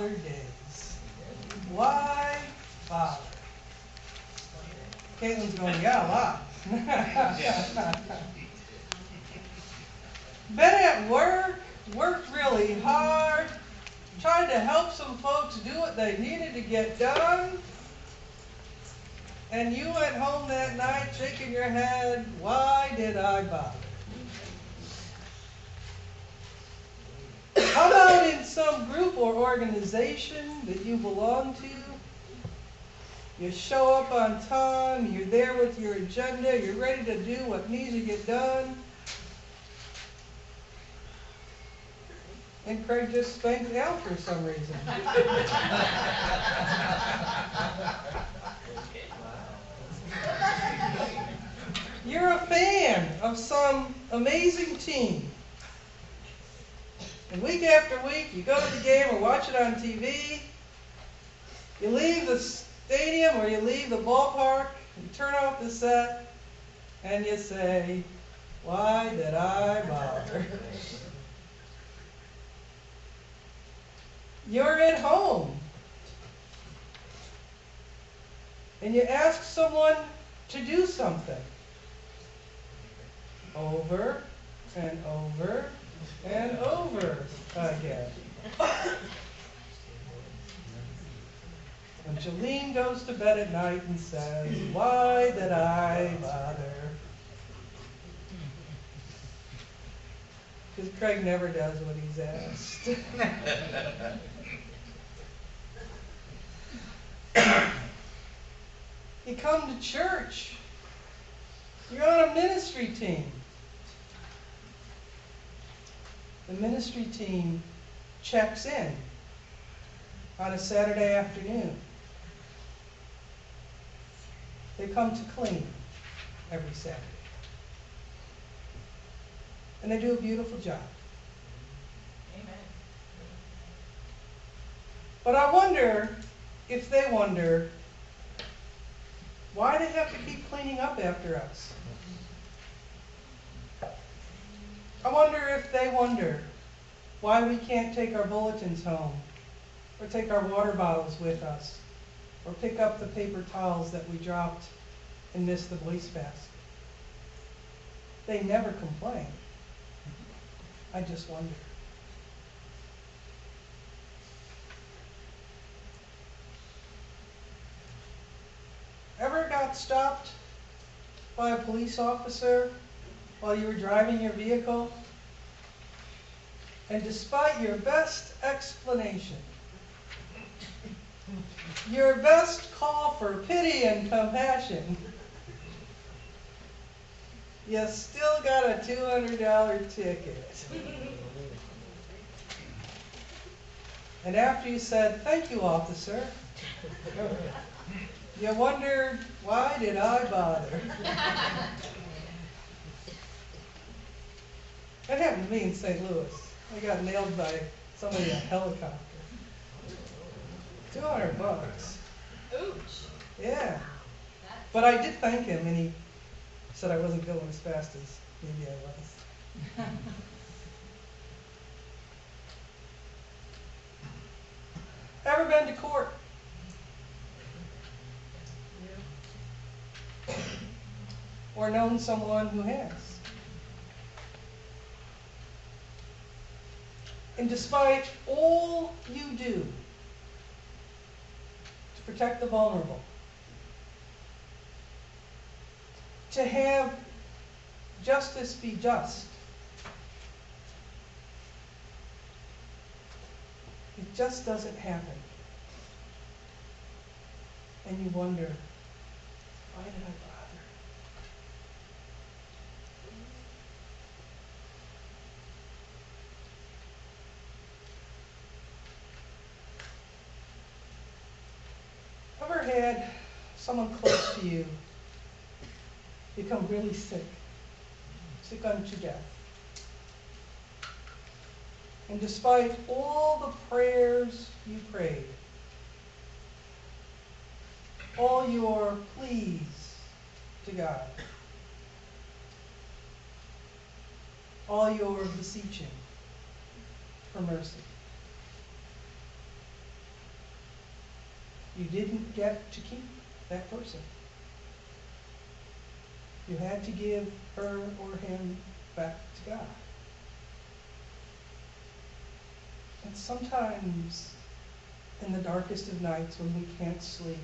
bother days. Why bother? Caitlin's going, yeah, a lot. Been at work, worked really hard, tried to help some folks do what they needed to get done, and you went home that night shaking your head, why did I bother? How about in some group or organization that you belong to? You show up on time, you're there with your agenda, you're ready to do what needs to get done. And Craig just spanked Al for some reason. You're a fan of some amazing team. And week after week, you go to the game or watch it on TV. You leave the stadium or you leave the ballpark, you turn off the set, and you say, why did I bother? You're at home, and you ask someone to do something over and over and over again. And Jolene goes to bed at night and says, why did I bother? Because Craig never does what he's asked. You come to church. You're on a ministry team. The ministry team checks in on a Saturday afternoon. They come to clean every Saturday. And they do a beautiful job. Amen. But I wonder if they wonder, why do they have to keep cleaning up after us? I wonder if they wonder why we can't take our bulletins home, or take our water bottles with us, or pick up the paper towels that we dropped and missed the wastebasket. They never complain. I just wonder. Ever got stopped by a police officer while you were driving your vehicle? And despite your best explanation, your best call for pity and compassion, you still got a $200 ticket. And after you said, thank you, officer, you wondered, why did I bother? That happened to me in St. Louis. I got nailed by somebody in a helicopter. $200. Ooch. Yeah. But I did thank him, and he said I wasn't going as fast as maybe I was. Ever been to court? Yeah. Or known someone who has? And despite all you do to protect the vulnerable, to have justice be just, it just doesn't happen. And you wonder, why did I bother? Ever had someone close to you become really sick unto death? And despite all the prayers you prayed, all your pleas to God, all your beseeching for mercy, you didn't get to keep that person. You had to give her or him back to God. And sometimes, in the darkest of nights when we can't sleep,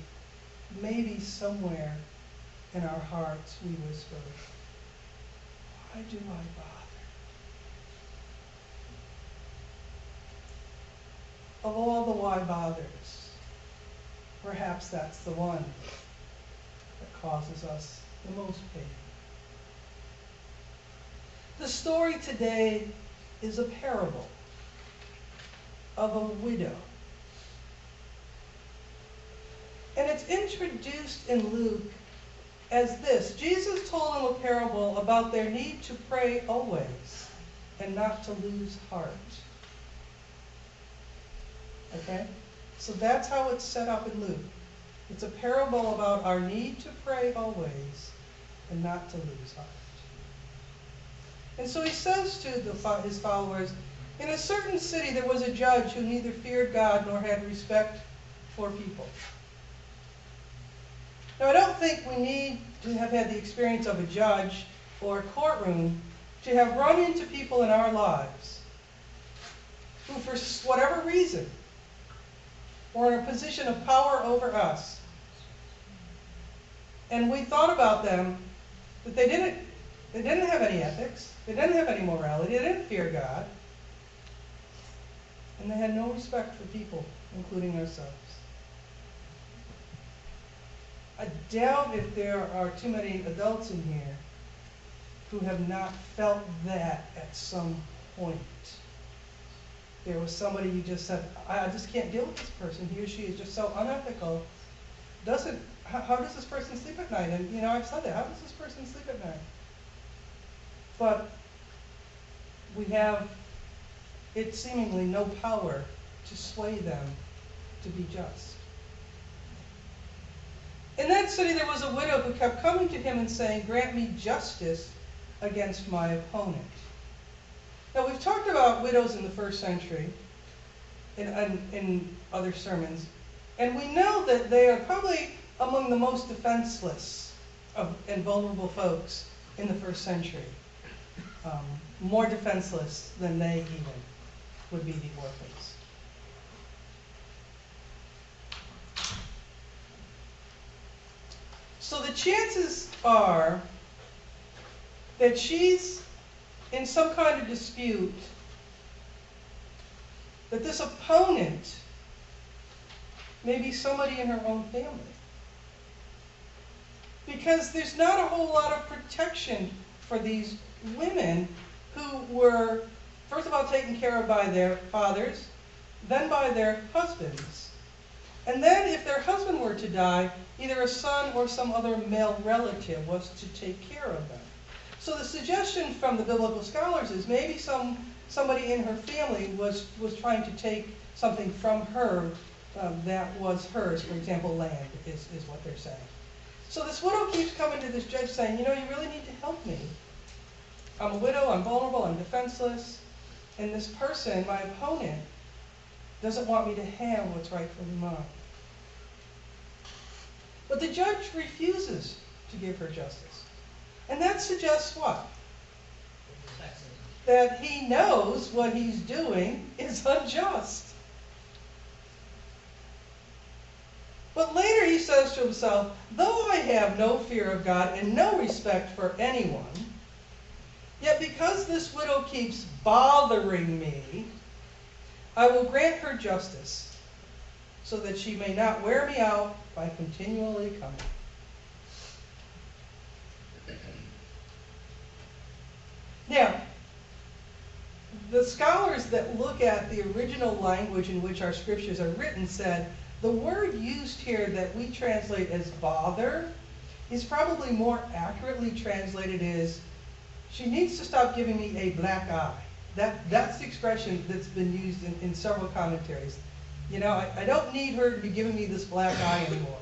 maybe somewhere in our hearts we whisper, why do I bother? Of all the why bothers, perhaps that's the one that causes us the most pain. The story today is a parable of a widow. And it's introduced in Luke as this. Jesus told them a parable about their need to pray always and not to lose heart. Okay? So that's how it's set up in Luke. It's a parable about our need to pray always and not to lose heart. And so he says to his followers, in a certain city there was a judge who neither feared God nor had respect for people. Now, I don't think we need to have had the experience of a judge or a courtroom to have run into people in our lives who, for whatever reason, were in a position of power over us. And we thought about them that they didn't have any ethics, they didn't have any morality, they didn't fear God, and they had no respect for people, including ourselves. I doubt if there are too many adults in here who have not felt that at some point. There was somebody you just said, I just can't deal with this person. He or she is just so unethical. How does this person sleep at night? And I've said that. How does this person sleep at night? But we have it seemingly no power to sway them to be just. In that city there was a widow who kept coming to him and saying, grant me justice against my opponent. Now, we've talked about widows in the first century in other sermons, and we know that they are probably among the most defenseless and vulnerable folks in the first century. More defenseless than they even would be the orphans. So the chances are that she's in some kind of dispute, that this opponent may be somebody in her own family. Because there's not a whole lot of protection for these women who were, first of all, taken care of by their fathers, then by their husbands. And then if their husband were to die, either a son or some other male relative was to take care of them. So the suggestion from the biblical scholars is maybe somebody in her family was trying to take something from her that was hers. For example, land is what they're saying. So this widow keeps coming to this judge saying, you really need to help me. I'm a widow, I'm vulnerable, I'm defenseless, and this person, my opponent, doesn't want me to have what's rightfully mine. But the judge refuses to give her justice. And that suggests what? That he knows what he's doing is unjust. But later he says to himself, though I have no fear of God and no respect for anyone, yet because this widow keeps bothering me, I will grant her justice, so that she may not wear me out by continually coming. Now, the scholars that look at the original language in which our scriptures are written said the word used here that we translate as bother is probably more accurately translated as she needs to stop giving me a black eye. That's the expression that's been used in several commentaries. I don't need her to be giving me this black eye anymore.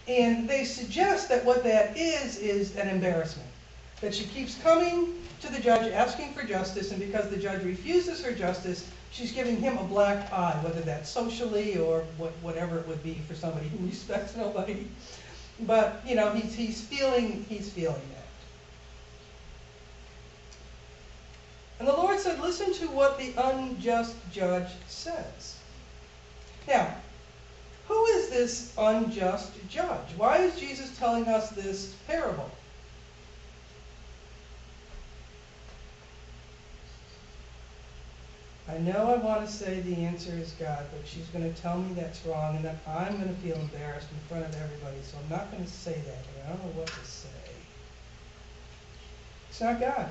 And they suggest that what that is an embarrassment. That she keeps coming to the judge asking for justice, and because the judge refuses her justice, She's giving him a black eye, whether that's socially or whatever it would be for somebody who respects nobody. But, you know, he's feeling that. And the Lord said, listen to what the unjust judge says. Now, who is this unjust judge? Why is Jesus telling us this parable? I know I want to say the answer is God, but she's going to tell me that's wrong, and that I'm going to feel embarrassed in front of everybody, so I'm not going to say that. I don't know what to say. It's not God.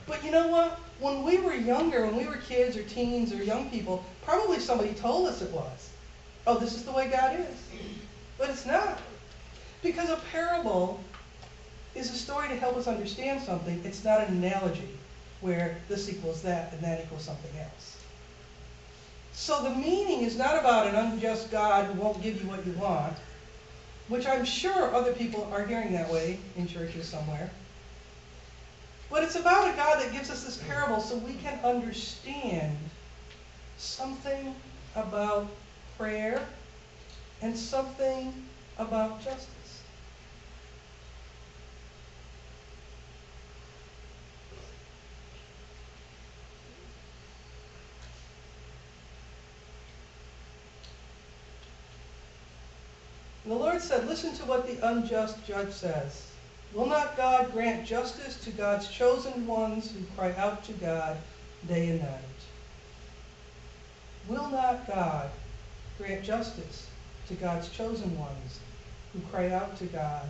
But you know what? When we were younger, when we were kids or teens or young people, probably somebody told us it was. Oh, this is the way God is. But it's not. Because a parable is a story to help us understand something. It's not an analogy where this equals that and that equals something else. So the meaning is not about an unjust God who won't give you what you want, which I'm sure other people are hearing that way in churches somewhere. But it's about a God that gives us this parable so we can understand something about prayer and something about justice. And the Lord said, listen to what the unjust judge says. Will not God grant justice to God's chosen ones who cry out to God day and night? Will not God grant justice to God's chosen ones who cry out to God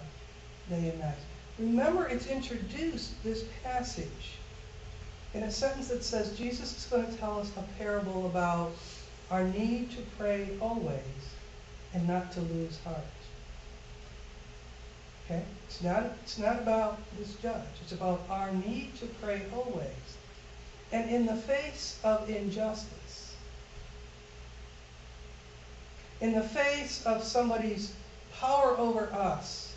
day and night? Remember, it's introduced, this passage, in a sentence that says Jesus is going to tell us a parable about our need to pray always and not to lose heart. Okay? It's not about this judge. It's about our need to pray always. And in the face of injustice, in the face of somebody's power over us,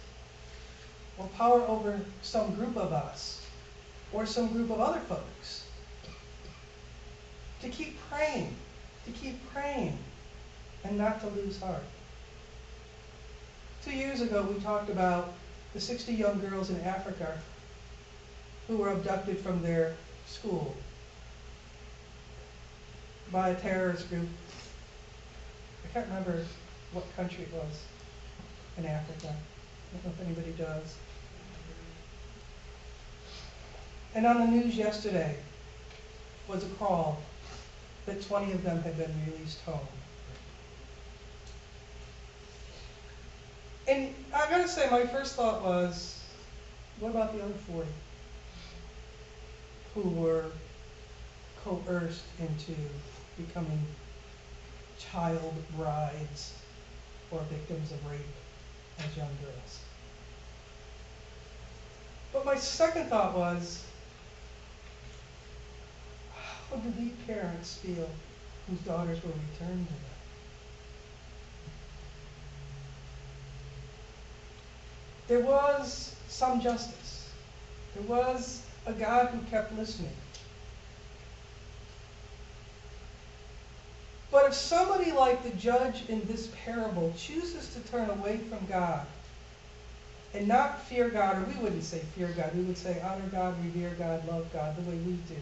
or power over some group of us, or some group of other folks, to keep praying, and not to lose heart. 2 years ago, we talked about the 60 young girls in Africa who were abducted from their school by a terrorist group. I can't remember what country it was in Africa. I don't know if anybody does. And on the news yesterday was a call that 20 of them had been released home. And I gotta say, my first thought was, what about the other 40 who were coerced into becoming child brides or victims of rape as young girls? But my second thought was, how do these parents feel whose daughters were returned to them? There was some justice. There was a God who kept listening. But if somebody like the judge in this parable chooses to turn away from God and not fear God, or we wouldn't say fear God, we would say honor God, revere God, love God, the way we do,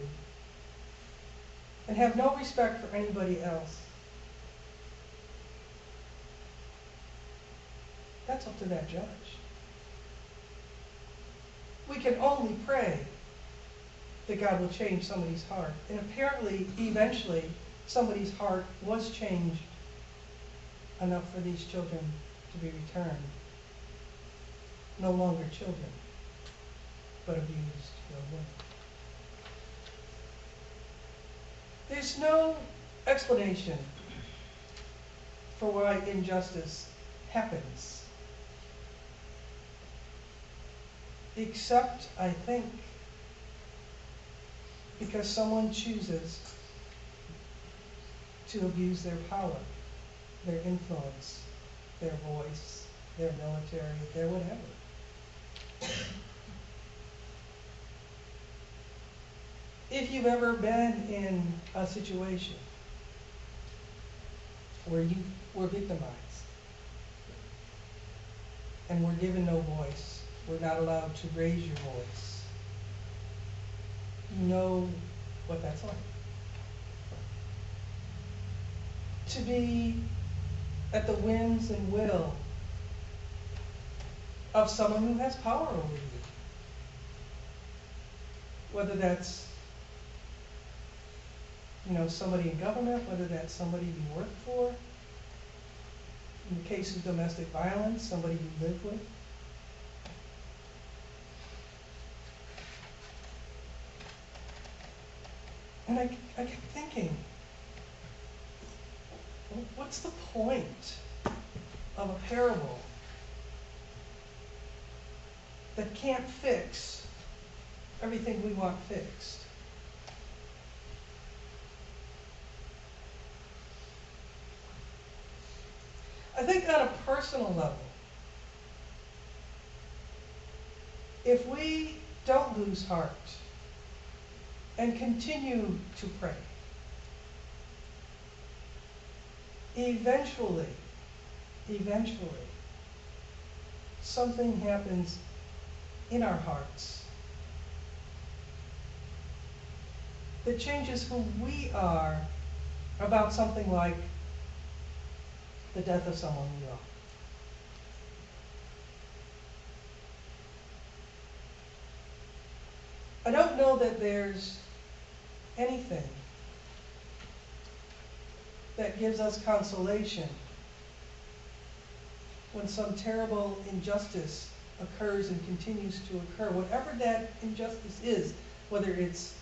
and have no respect for anybody else, that's up to that judge. We can only pray that God will change somebody's heart. And apparently, eventually, somebody's heart was changed enough for these children to be returned. No longer children, but abused young women. There's no explanation for why injustice happens. Except, I think, because someone chooses to abuse their power, their influence, their voice, their military, their whatever. if you've ever been in a situation where you were victimized and were given no voice, were not allowed to raise your voice, you know what that's like. To be at the whims and will of someone who has power over you. Whether that's, somebody in government, whether that's somebody you work for, in the case of domestic violence, somebody you live with. And I kept thinking, what's the point of a parable that can't fix everything we want fixed? I think on a personal level, if we don't lose heart and continue to pray, eventually, something happens in our hearts that changes who we are about something like the death of someone we love. I don't know that there's anything that gives us consolation when some terrible injustice occurs and continues to occur, whatever that injustice is, whether it's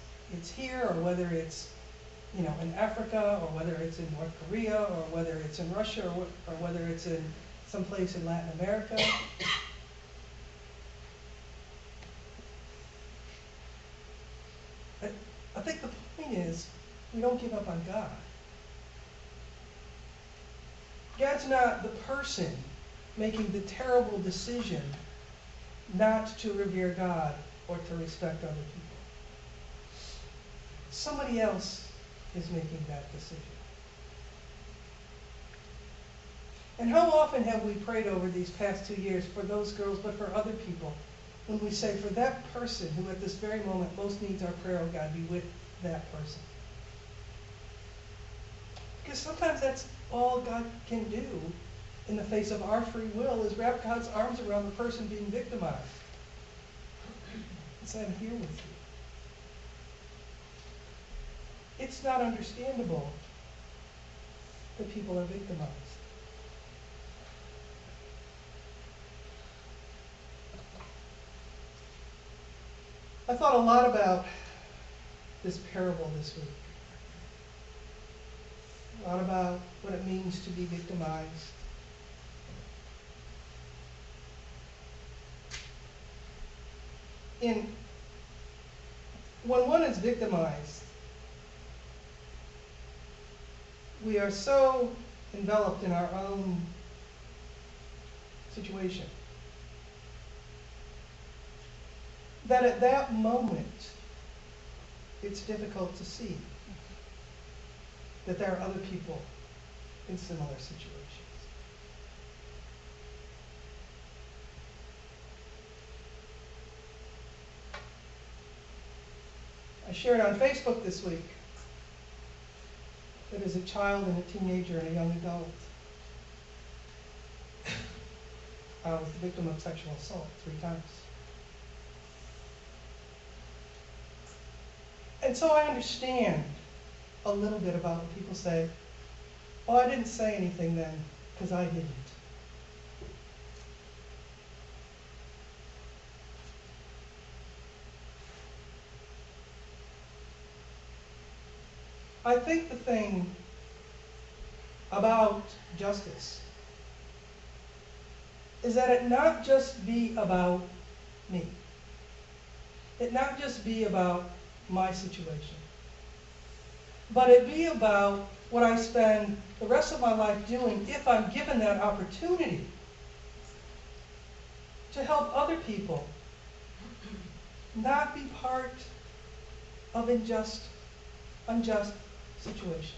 here or whether it's in Africa, or whether it's in North Korea, or whether it's in Russia, or whether it's in some place in Latin America. I think the point is, we don't give up on God. God's not the person making the terrible decision not to revere God or to respect other people. Somebody else is making that decision. And how often have we prayed over these past 2 years for those girls, but for other people, when we say, for that person who at this very moment most needs our prayer, oh God, be with that person. Because sometimes that's all God can do in the face of our free will, is wrap God's arms around the person being victimized and say, I'm here with you. It's not understandable that people are victimized. I thought a lot about this parable this week. A lot about what it means to be victimized. When one is victimized, we are so enveloped in our own situation that at that moment, it's difficult to see that there are other people in similar situations. I shared on Facebook this week that as a child and a teenager and a young adult, I was the victim of sexual assault 3 times. And so I understand a little bit about when people say, oh, I didn't say anything then because I didn't. I think the thing about justice is that it not just be about me. It not just be about my situation, but it be about what I spend the rest of my life doing if I'm given that opportunity to help other people not be part of unjust situations.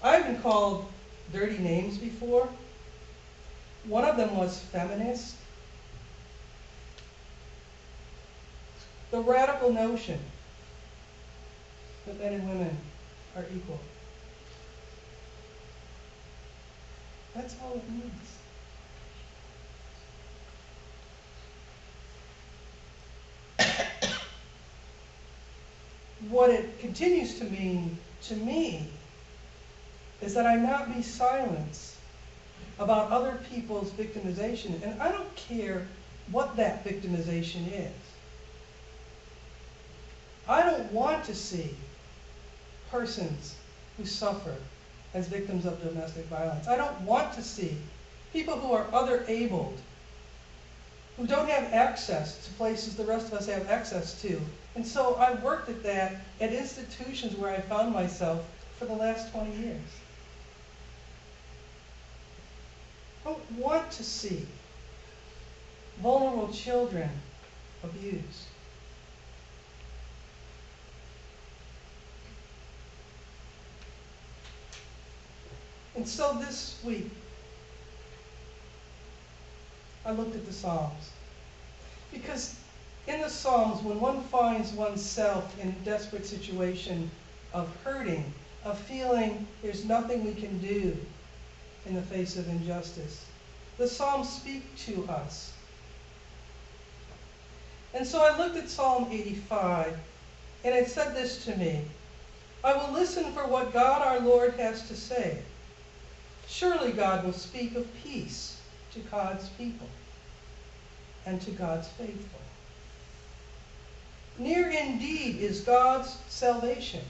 I've been called dirty names before. One of them was feminist. The radical notion that men and women are equal. That's all it means. What it continues to mean to me is that I not be silenced about other people's victimization. And I don't care what that victimization is. I don't want to see persons who suffer as victims of domestic violence. I don't want to see people who are other-abled, who don't have access to places the rest of us have access to. And so I worked at that at institutions where I found myself for the last 20 years. I don't want to see vulnerable children abused. And so this week, I looked at the Psalms. Because in the Psalms, when one finds oneself in a desperate situation of hurting, of feeling there's nothing we can do in the face of injustice, the Psalms speak to us. And so I looked at Psalm 85, and it said this to me: I will listen for what God our Lord has to say. Surely God will speak of peace to God's people and to God's faithful. Near indeed is God's salvation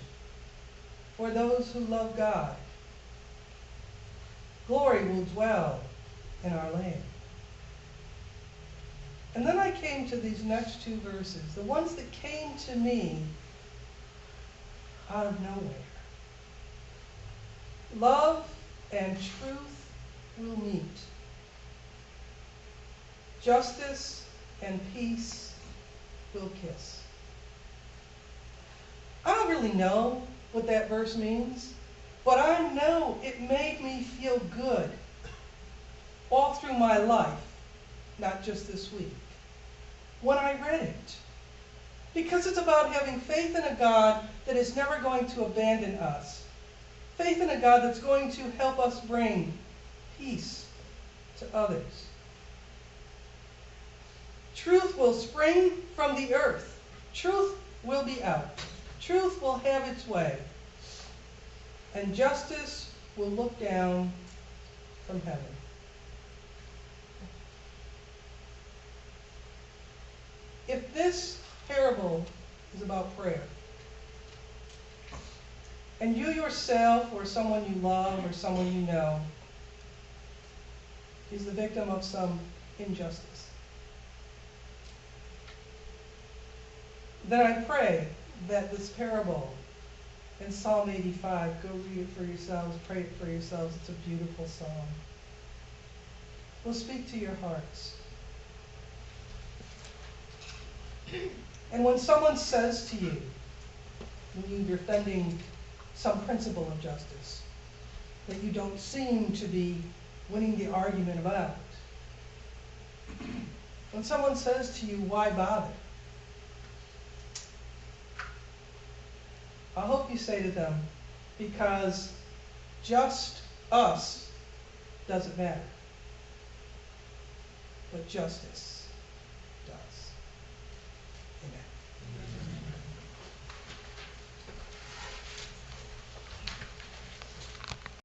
for those who love God. Glory will dwell in our land. And then I came to these next two verses, the ones that came to me out of nowhere. Love and truth will meet. Justice and peace will kiss. I don't really know what that verse means, but I know it made me feel good all through my life, not just this week, when I read it. Because it's about having faith in a God that is never going to abandon us. Faith in a God that's going to help us bring peace to others. Truth will spring from the earth. Truth will be out. Truth will have its way. And justice will look down from heaven. If this parable is about prayer, and you yourself or someone you love or someone you know is the victim of some injustice, then I pray that this parable in Psalm 85, go read it for yourselves, pray it for yourselves. It's a beautiful psalm. Will speak to your hearts. And when someone says to you, when you're defending some principle of justice that you don't seem to be winning the argument about, when someone says to you, why bother? I hope you say to them, because just us doesn't matter, but justice does. Amen.